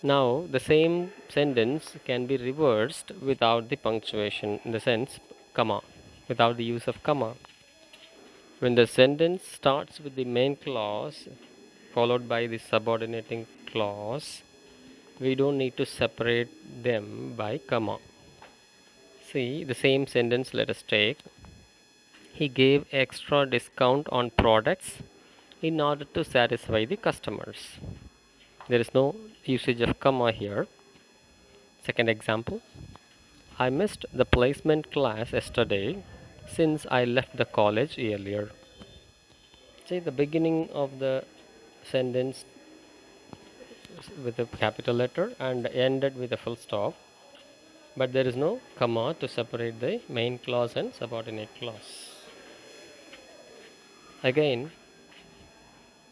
Now, the same sentence can be reversed without the punctuation, in the sense, comma, without the use of comma. When the sentence starts with the main clause followed by the subordinating clause, we don't need to separate them by comma. See, the same sentence, let us take, he gave extra discount on products in order to satisfy the customers. There is no usage of comma here. Second example, I missed the placement class yesterday since I left the college earlier. See, the beginning of the sentence with a capital letter and ended with a full stop, but there is no comma to separate the main clause and subordinate clause. Again,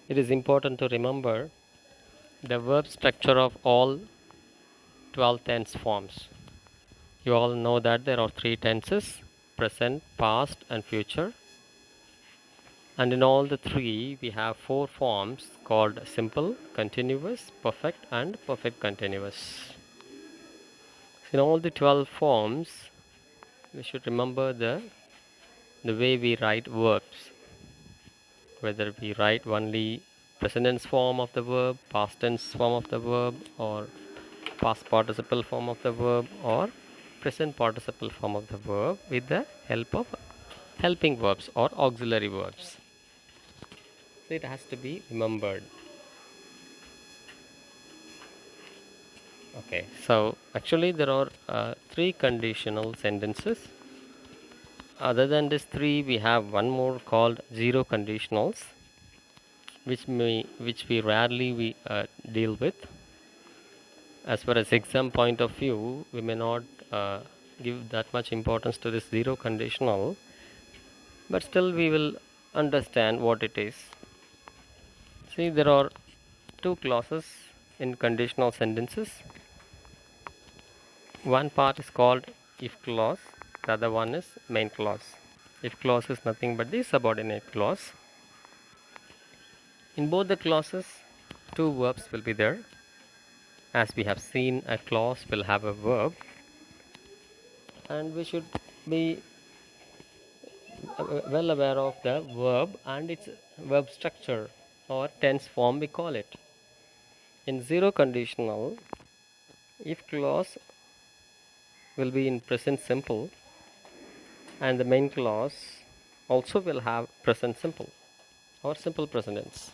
it is important to remember the verb structure of all 12 tense forms. You all know that there are three tenses: present, past, and future. And in all the three, we have four forms called simple, continuous, perfect, and perfect continuous. So in all the 12 forms, we should remember the way we write verbs, whether we write only present tense form of the verb, past tense form of the verb, or past participle form of the verb, or present participle form of the verb with the help of helping verbs or auxiliary verbs. So it has to be remembered. Okay, so actually there are three conditional sentences. Other than these three, we have one more called zero conditionals, which we rarely deal with. As far as exam point of view, we may not give that much importance to this zero conditional, but still we will understand what it is. See, there are two clauses in conditional sentences. One part is called if clause, the other one is main clause. If clause is nothing but the subordinate clause. In both the clauses, two verbs will be there. As we have seen, a clause will have a verb, and we should be well aware of the verb and its verb structure or tense form, we call it. In zero conditional, if clause will be in present simple, and the main clause also will have present simple or simple present tense.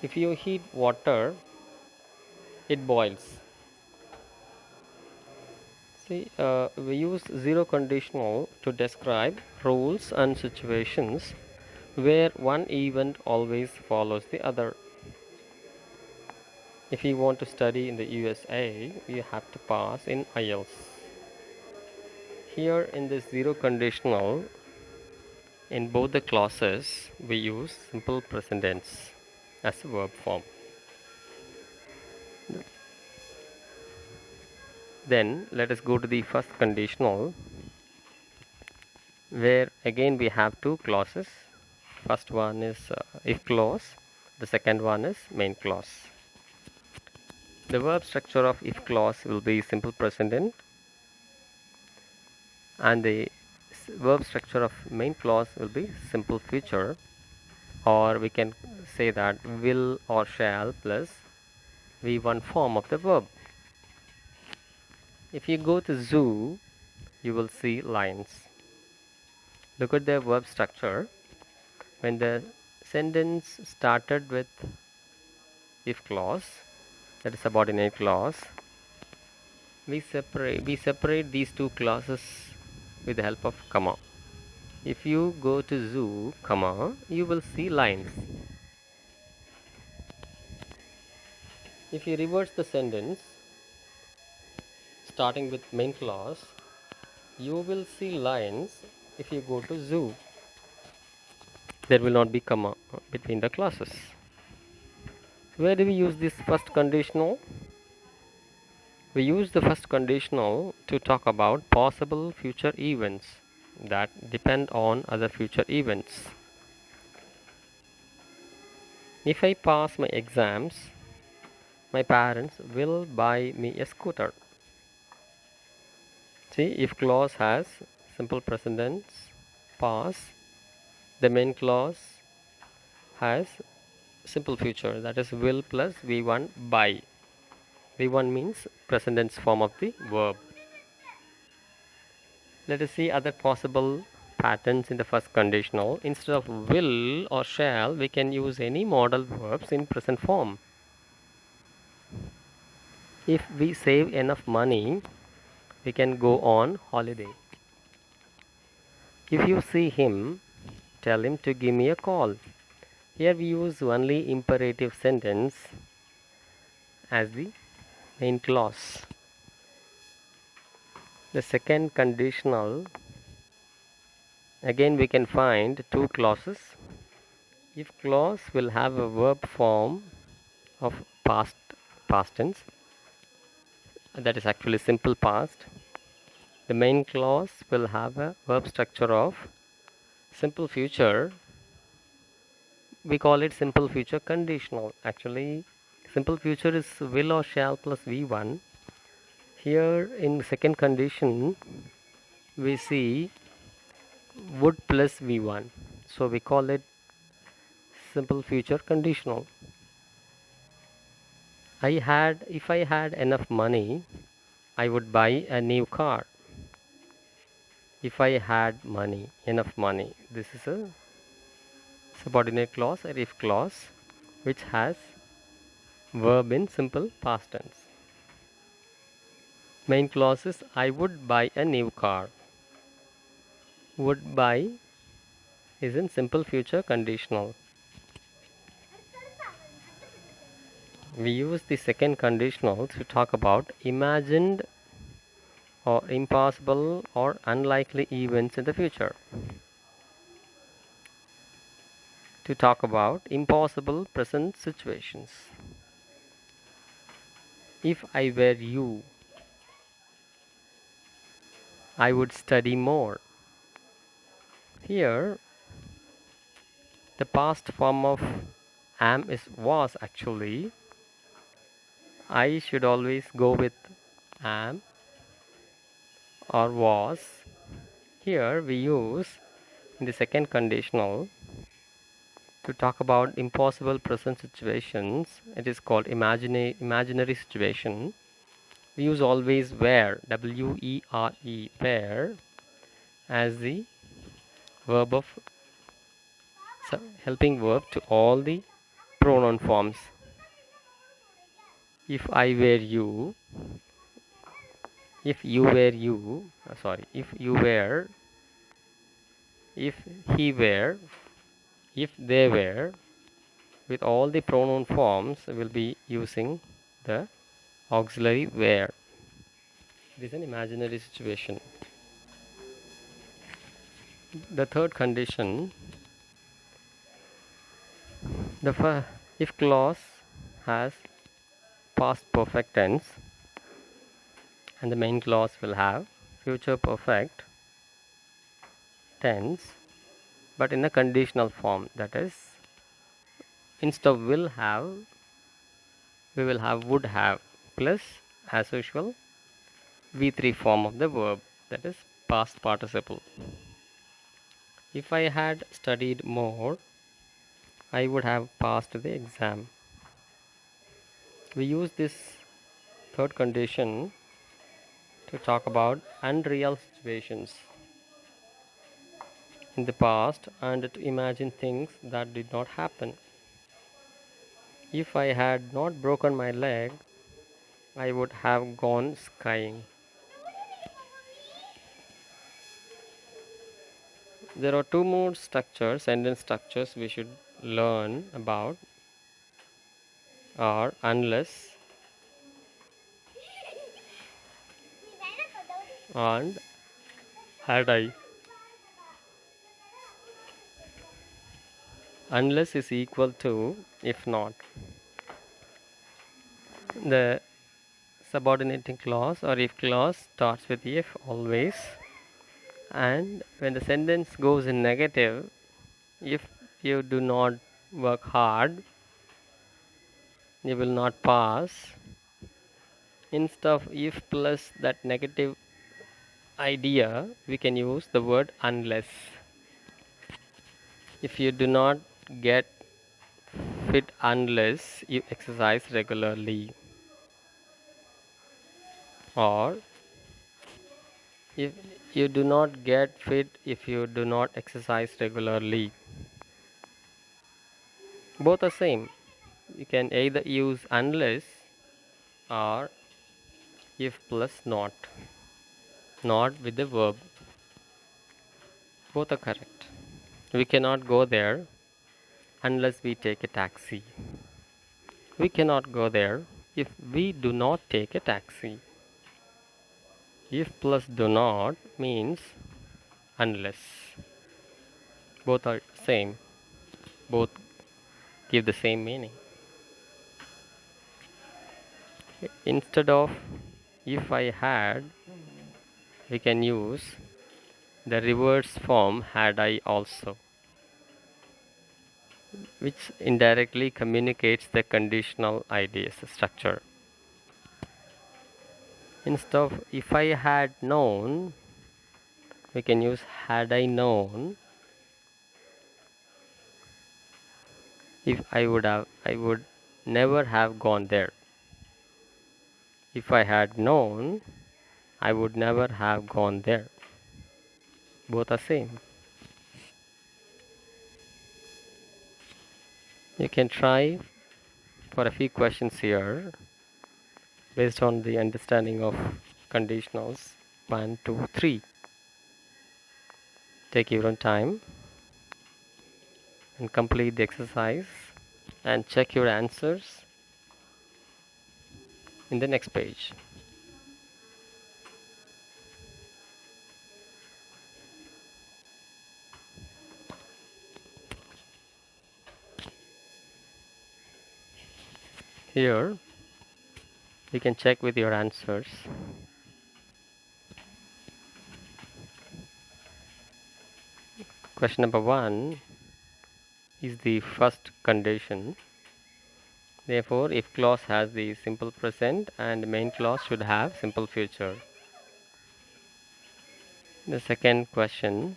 If you heat water, it boils. See, we use zero conditional to describe rules and situations where one event always follows the other. If you want to study in the USA, you have to pass in IELTS. Here in this zero conditional, in both the clauses, we use simple present tense as a verb form. Then let us go to the first conditional, where again we have two clauses. First one is if clause, the second one is main clause. The verb structure of if clause will be simple present tense, and the verb structure of main clause will be simple future, or we can say that will or shall plus v1 form of the verb. If you go to zoo, you will see lions. Look at the verb structure. When the sentence started with if clause, that is subordinate clause, we separate these two clauses with the help of comma. If you go to zoo, comma, you will see lions. If you reverse the sentence starting with main clause, you will see lions. If you go to zoo, there will not be comma between the clauses. Where do we use this first conditional? We use the first conditional to talk about possible future events that depend on other future events. If I pass my exams, My parents will buy me a scooter. See, if clause has simple present tense, past, the main clause has simple future, that is will plus V1 buy. V1 means present tense form of the verb. Let us see other possible patterns in the first conditional. Instead of will or shall, we can use any modal verbs in present form. If we save enough money, we can go on holiday. If you see him, tell him to give me a call. Here we use only imperative sentence as the main clause. The second conditional, again we can find two clauses. If clause will have a verb form of past tense, that is actually simple past, the main clause will have a verb structure of simple future. We call it simple future conditional. Actually, simple future is will or shall plus V1. Here in second condition, we see would plus V1. So we call it simple future conditional. If I had enough money, I would buy a new car. If I had money, enough money. This is a subordinate clause or if clause which has verb in simple past tense. Main clause is I would buy a new car. Would buy is in simple future conditional. We use the second conditional to talk about imagined or impossible or unlikely events in the future. To talk about impossible present situations. If I were you, I would study more. Here, the past form of am is was actually. I should always go with am or was. Here we use in the second conditional to talk about impossible present situations. It is called imaginary situation. We use always where, W-E-R-E, where, as the verb of helping verb to all the pronoun forms. If I were you, if you were you, if you were, if he were, if they were, with all the pronoun forms, we'll be using the auxiliary where. It is an imaginary situation. The third condition, if clause has past perfect tense and the main clause will have future perfect tense but in a conditional form, that is instead of will have we will have would have plus as usual V3 form of the verb, that is past participle. If I had studied more, I would have passed the exam. We use this third condition to talk about unreal situations in the past and to imagine things that did not happen. If I had not broken my leg, I would have gone skiing. There are two more structures, sentence structures we should learn about are unless and had I. Unless is equal to if not. The subordinating clause or if clause starts with if always, and when the sentence goes in negative, if you do not work hard, you will not pass. Instead of if plus that negative idea, we can use the word unless. If you do not get fit unless you exercise regularly, or if you do not get fit if you do not exercise regularly. Both are same. You can either use unless or if plus not with the verb. Both are correct. We cannot go there unless we take a taxi. We cannot go there if we do not take a taxi. If plus do not means unless. Both are same. Both give the same meaning. Instead of if I had, we can use the reverse form had I also, which indirectly communicates the conditional ideas structure. Instead of if I had known, we can use had I known. If I would never have gone there. If I had known, I would never have gone there. Both are same. You can try for a few questions here based on the understanding of conditionals 1, 2, 3. Take your own time and complete the exercise and check your answers in the next page. Here you can check with your answers. Question number 1 is the first condition. Therefore, if clause has the simple present and main clause should have simple future. The second question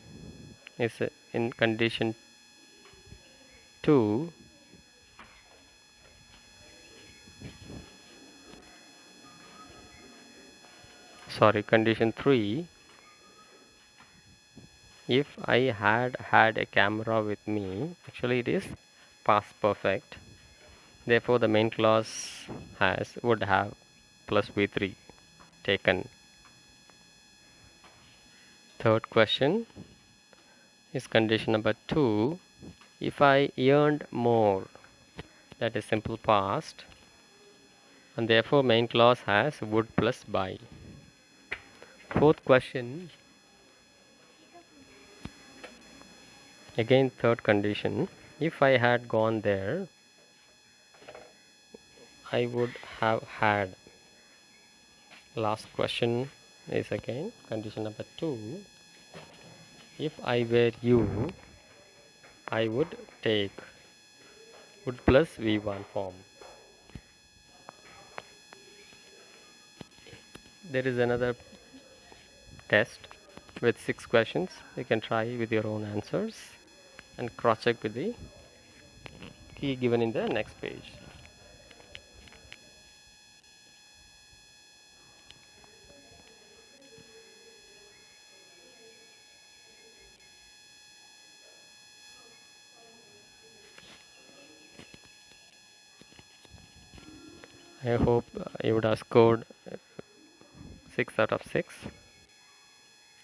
is in condition 2. Condition 3. If I had a camera with me, actually it is past perfect. Therefore, the main clause would have plus V3 taken. Third question is condition number 2. If I earned more, that is simple past, and therefore main clause has would plus by. Fourth question, again third condition. If I had gone there, I would have had. Last question is again condition number 2. If I were you, I would take would plus V1 form. There is another test with 6 questions. You can try with your own answers and cross check with the key given in the next page. I hope you would have scored 6 out of 6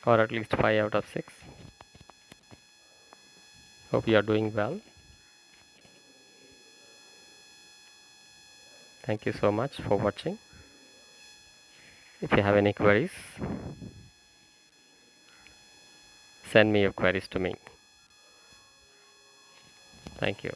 or at least 5 out of 6. Hope you are doing well. Thank you so much for watching. If you have any queries, send me your queries to me. Thank you.